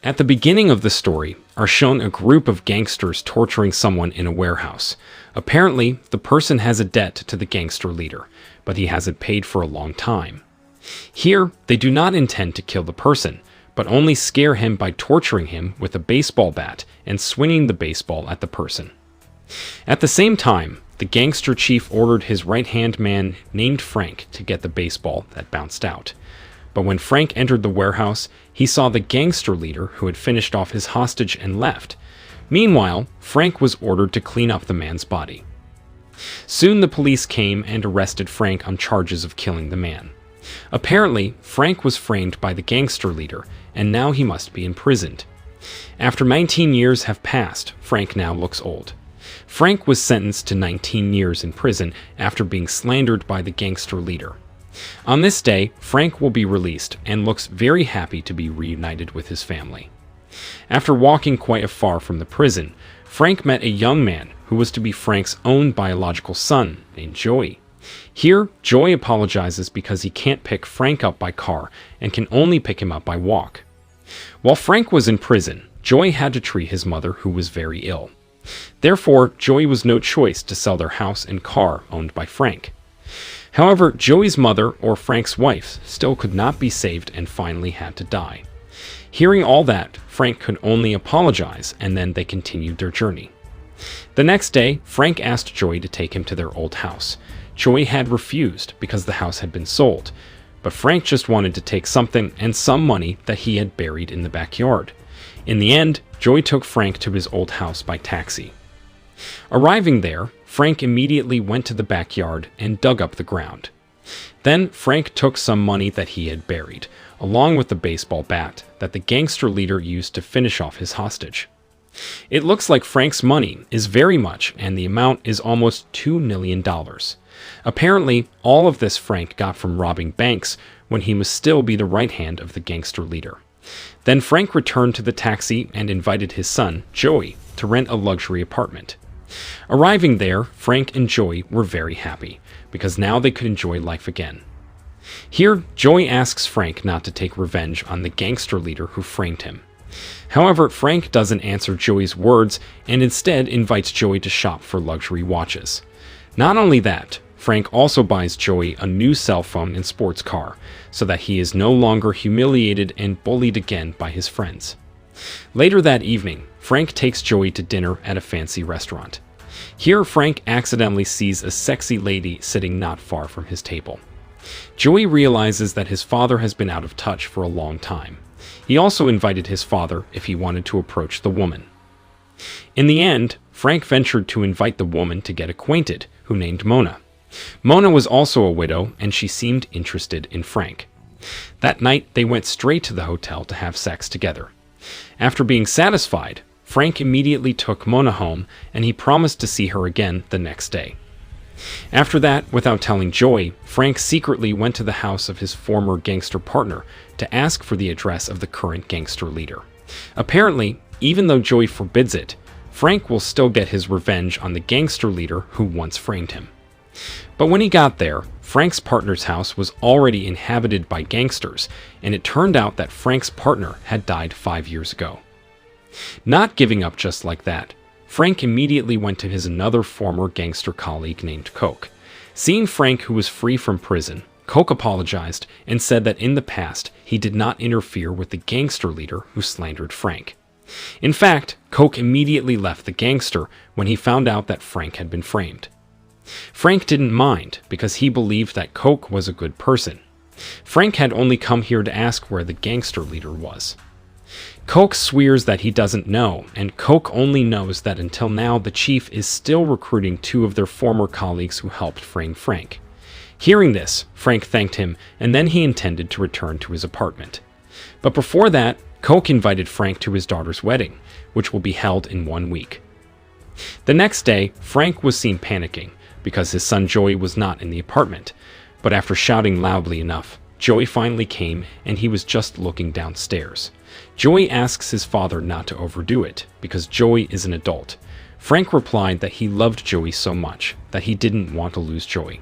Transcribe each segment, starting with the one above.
At the beginning of the story are shown a group of gangsters torturing someone in a warehouse. Apparently, the person has a debt to the gangster leader, but he hasn't paid for a long time. Here, they do not intend to kill the person, but only scare him by torturing him with a baseball bat and swinging the baseball at the person. At the same time, the gangster chief ordered his right-hand man named Frank to get the baseball that bounced out. But when Frank entered the warehouse, he saw the gangster leader who had finished off his hostage and left. Meanwhile, Frank was ordered to clean up the man's body. Soon the police came and arrested Frank on charges of killing the man. Apparently, Frank was framed by the gangster leader, and now he must be imprisoned. After 19 years have passed, Frank now looks old. Frank was sentenced to 19 years in prison after being slandered by the gangster leader. On this day, Frank will be released and looks very happy to be reunited with his family. After walking quite far from the prison, Frank met a young man who was to be Frank's own biological son, named Joey. Here, Joey apologizes because he can't pick Frank up by car and can only pick him up by walk. While Frank was in prison, Joey had to treat his mother, who was very ill. Therefore, Joey was no choice to sell their house and car owned by Frank. However, Joey's mother, or Frank's wife, still could not be saved and finally had to die. Hearing all that, Frank could only apologize, and then they continued their journey. The next day, Frank asked Joey to take him to their old house. Joey had refused because the house had been sold, but Frank just wanted to take something and some money that he had buried in the backyard. In the end, Joey took Frank to his old house by taxi. Arriving there, Frank immediately went to the backyard and dug up the ground. Then Frank took some money that he had buried, along with the baseball bat that the gangster leader used to finish off his hostage. It looks like Frank's money is very much, and the amount is almost $2 million. Apparently, all of this Frank got from robbing banks when he must still be the right hand of the gangster leader. Then Frank returned to the taxi and invited his son, Joey, to rent a luxury apartment. Arriving there, Frank and Joey were very happy, because now they could enjoy life again. Here, Joey asks Frank not to take revenge on the gangster leader who framed him. However, Frank doesn't answer Joey's words and instead invites Joey to shop for luxury watches. Not only that, Frank also buys Joey a new cell phone and sports car, so that he is no longer humiliated and bullied again by his friends. Later that evening, Frank takes Joey to dinner at a fancy restaurant. Here, Frank accidentally sees a sexy lady sitting not far from his table. Joey realizes that his father has been out of touch for a long time. He also invited his father if he wanted to approach the woman. In the end, Frank ventured to invite the woman to get acquainted, who named Mona. Mona was also a widow, and she seemed interested in Frank. That night, they went straight to the hotel to have sex together. After being satisfied, Frank immediately took Mona home, and he promised to see her again the next day. After that, without telling Joey, Frank secretly went to the house of his former gangster partner to ask for the address of the current gangster leader. Apparently, even though Joey forbids it, Frank will still get his revenge on the gangster leader who once framed him. But when he got there, Frank's partner's house was already inhabited by gangsters, and it turned out that Frank's partner had died 5 years ago. Not giving up just like that, Frank immediately went to his another former gangster colleague named Coke. Seeing Frank, who was free from prison, Coke apologized and said that in the past he did not interfere with the gangster leader who slandered Frank. In fact, Coke immediately left the gangster when he found out that Frank had been framed. Frank didn't mind because he believed that Coke was a good person. Frank had only come here to ask where the gangster leader was. Coke swears that he doesn't know, and Coke only knows that until now the chief is still recruiting 2 of their former colleagues who helped frame Frank. Hearing this, Frank thanked him, and then he intended to return to his apartment. But before that, Coke invited Frank to his daughter's wedding, which will be held in 1 week. The next day, Frank was seen panicking, because his son Joey was not in the apartment, but after shouting loudly enough, Joey finally came and he was just looking downstairs. Joey asks his father not to overdo it, because Joey is an adult. Frank replied that he loved Joey so much that he didn't want to lose Joey.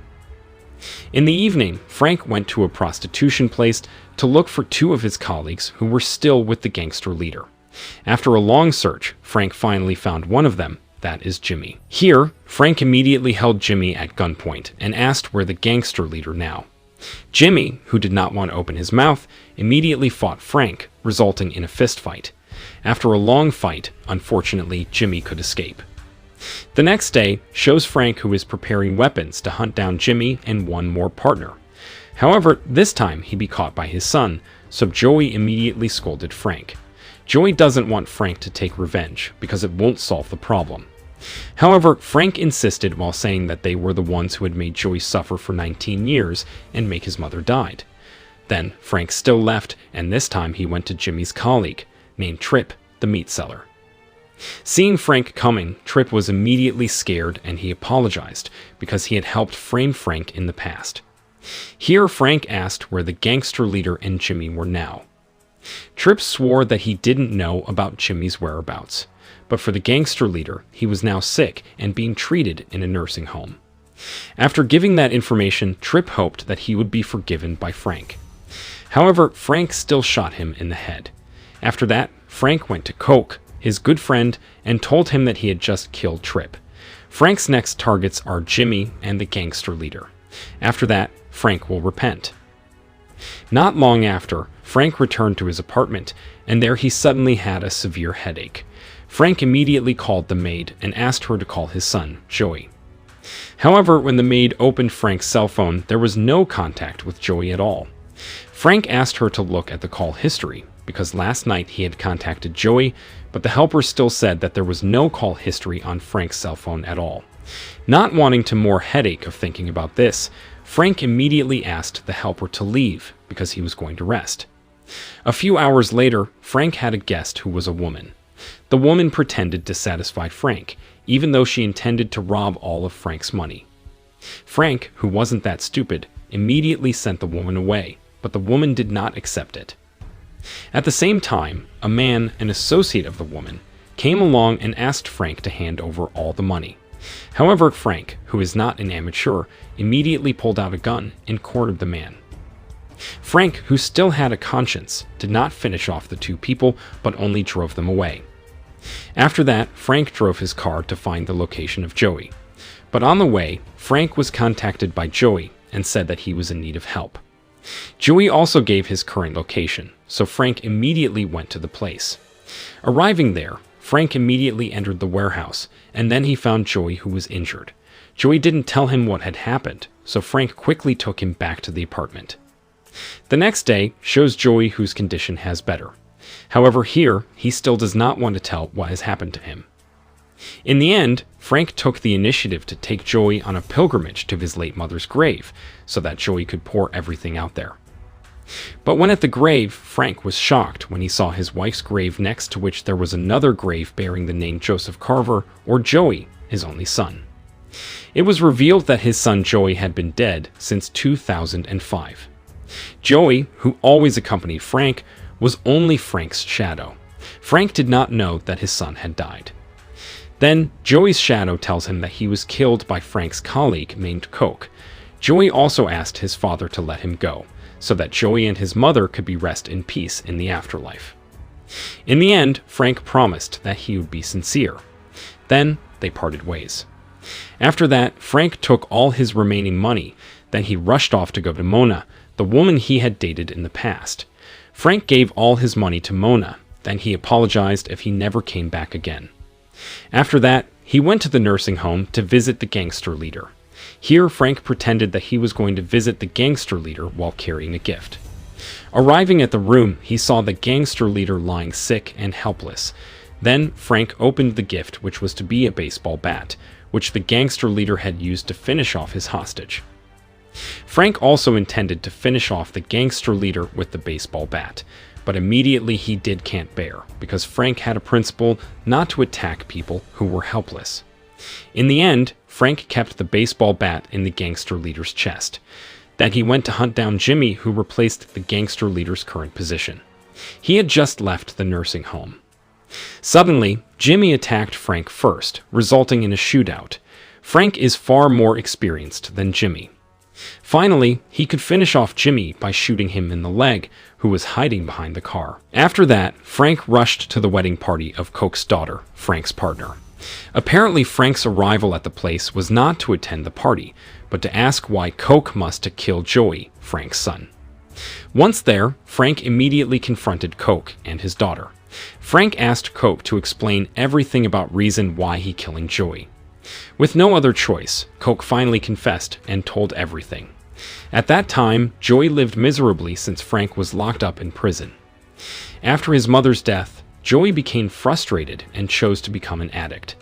In the evening, Frank went to a prostitution place to look for 2 of his colleagues who were still with the gangster leader. After a long search, Frank finally found one of them. That is Jimmy. Here, Frank immediately held Jimmy at gunpoint and asked where the gangster leader now. Jimmy, who did not want to open his mouth, immediately fought Frank, resulting in a fist fight. After a long fight, unfortunately, Jimmy could escape. The next day shows Frank, who is preparing weapons to hunt down Jimmy and one more partner. However, this time he'd be caught by his son, so Joey immediately scolded Frank. Joey doesn't want Frank to take revenge because it won't solve the problem. However, Frank insisted while saying that they were the ones who had made Joey suffer for 19 years and make his mother died. Then Frank still left, and this time he went to Jimmy's colleague, named Trip, the meat seller. Seeing Frank coming, Trip was immediately scared and he apologized because he had helped frame Frank in the past. Here Frank asked where the gangster leader and Jimmy were now. Trip swore that he didn't know about Jimmy's whereabouts, but for the gangster leader, he was now sick and being treated in a nursing home. After giving that information, Trip hoped that he would be forgiven by Frank. However, Frank still shot him in the head. After that, Frank went to Coke, his good friend, and told him that he had just killed Trip. Frank's next targets are Jimmy and the gangster leader. After that, Frank will repent. Not long after, Frank returned to his apartment, and there he suddenly had a severe headache. Frank immediately called the maid and asked her to call his son, Joey. However, when the maid opened Frank's cell phone, there was no contact with Joey at all. Frank asked her to look at the call history, because last night he had contacted Joey, but the helper still said that there was no call history on Frank's cell phone at all. Not wanting to more headache of thinking about this, Frank immediately asked the helper to leave because he was going to rest. A few hours later, Frank had a guest who was a woman. The woman pretended to satisfy Frank, even though she intended to rob all of Frank's money. Frank, who wasn't that stupid, immediately sent the woman away, but the woman did not accept it. At the same time, a man, an associate of the woman, came along and asked Frank to hand over all the money. However, Frank, who is not an amateur, immediately pulled out a gun and cornered the man. Frank, who still had a conscience, did not finish off the two people, but only drove them away. After that, Frank drove his car to find the location of Joey. But on the way, Frank was contacted by Joey and said that he was in need of help. Joey also gave his current location, so Frank immediately went to the place. Arriving there, Frank immediately entered the warehouse, and then he found Joey, who was injured. Joey didn't tell him what had happened, so Frank quickly took him back to the apartment. The next day shows Joey, whose condition has better. However, here, he still does not want to tell what has happened to him. In the end, Frank took the initiative to take Joey on a pilgrimage to his late mother's grave, so that Joey could pour everything out there. But when at the grave, Frank was shocked when he saw his wife's grave next to which there was another grave bearing the name Joseph Carver, or Joey, his only son. It was revealed that his son Joey had been dead since 2005. Joey, who always accompanied Frank, was only Frank's shadow. Frank did not know that his son had died. Then, Joey's shadow tells him that he was killed by Frank's colleague named Coke. Joey also asked his father to let him go, so that Joey and his mother could be rest in peace in the afterlife. In the end, Frank promised that he would be sincere. Then, they parted ways. After that, Frank took all his remaining money. Then he rushed off to go to Mona, the woman he had dated in the past. Frank gave all his money to Mona. Then he apologized if he never came back again. After that, he went to the nursing home to visit the gangster leader. Here, Frank pretended that he was going to visit the gangster leader while carrying a gift. Arriving at the room, he saw the gangster leader lying sick and helpless. Then, Frank opened the gift, which was to be a baseball bat, which the gangster leader had used to finish off his hostage. Frank also intended to finish off the gangster leader with the baseball bat, but immediately he did Can't Bear, because Frank had a principle not to attack people who were helpless. In the end, Frank kept the baseball bat in the gangster leader's chest. Then he went to hunt down Jimmy, who replaced the gangster leader's current position. He had just left the nursing home. Suddenly, Jimmy attacked Frank first, resulting in a shootout. Frank is far more experienced than Jimmy. Finally, he could finish off Jimmy by shooting him in the leg, who was hiding behind the car. After that, Frank rushed to the wedding party of Coke's daughter, Frank's partner. Apparently, Frank's arrival at the place was not to attend the party, but to ask why Coke must kill Joey, Frank's son. Once there, Frank immediately confronted Coke and his daughter. Frank asked Coke to explain everything about reason why he killing Joey. With no other choice, Coke finally confessed and told everything. At that time, Joey lived miserably since Frank was locked up in prison. After his mother's death, Joey became frustrated and chose to become an addict.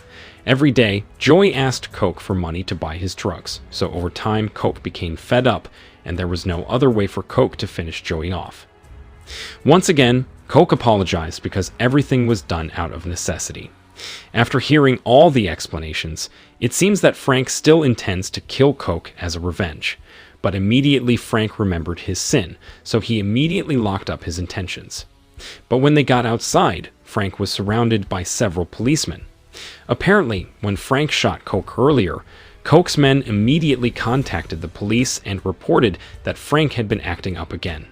Every day, Joey asked Coke for money to buy his drugs, so over time Coke became fed up and there was no other way for Coke to finish Joey off. Once again, Coke apologized because everything was done out of necessity. After hearing all the explanations, it seems that Frank still intends to kill Coke as a revenge, but immediately Frank remembered his sin, so he immediately locked up his intentions. But when they got outside, Frank was surrounded by several policemen. Apparently, when Frank shot Coke earlier, Coke's men immediately contacted the police and reported that Frank had been acting up again.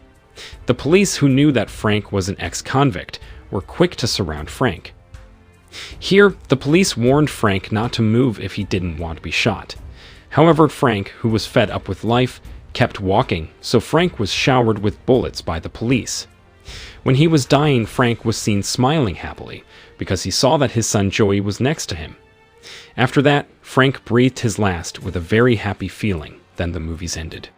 The police, who knew that Frank was an ex-convict, were quick to surround Frank. Here, the police warned Frank not to move if he didn't want to be shot. However, Frank, who was fed up with life, kept walking, so Frank was showered with bullets by the police. When he was dying, Frank was seen smiling happily, because he saw that his son Joey was next to him. After that, Frank breathed his last with a very happy feeling. Then the movies ended.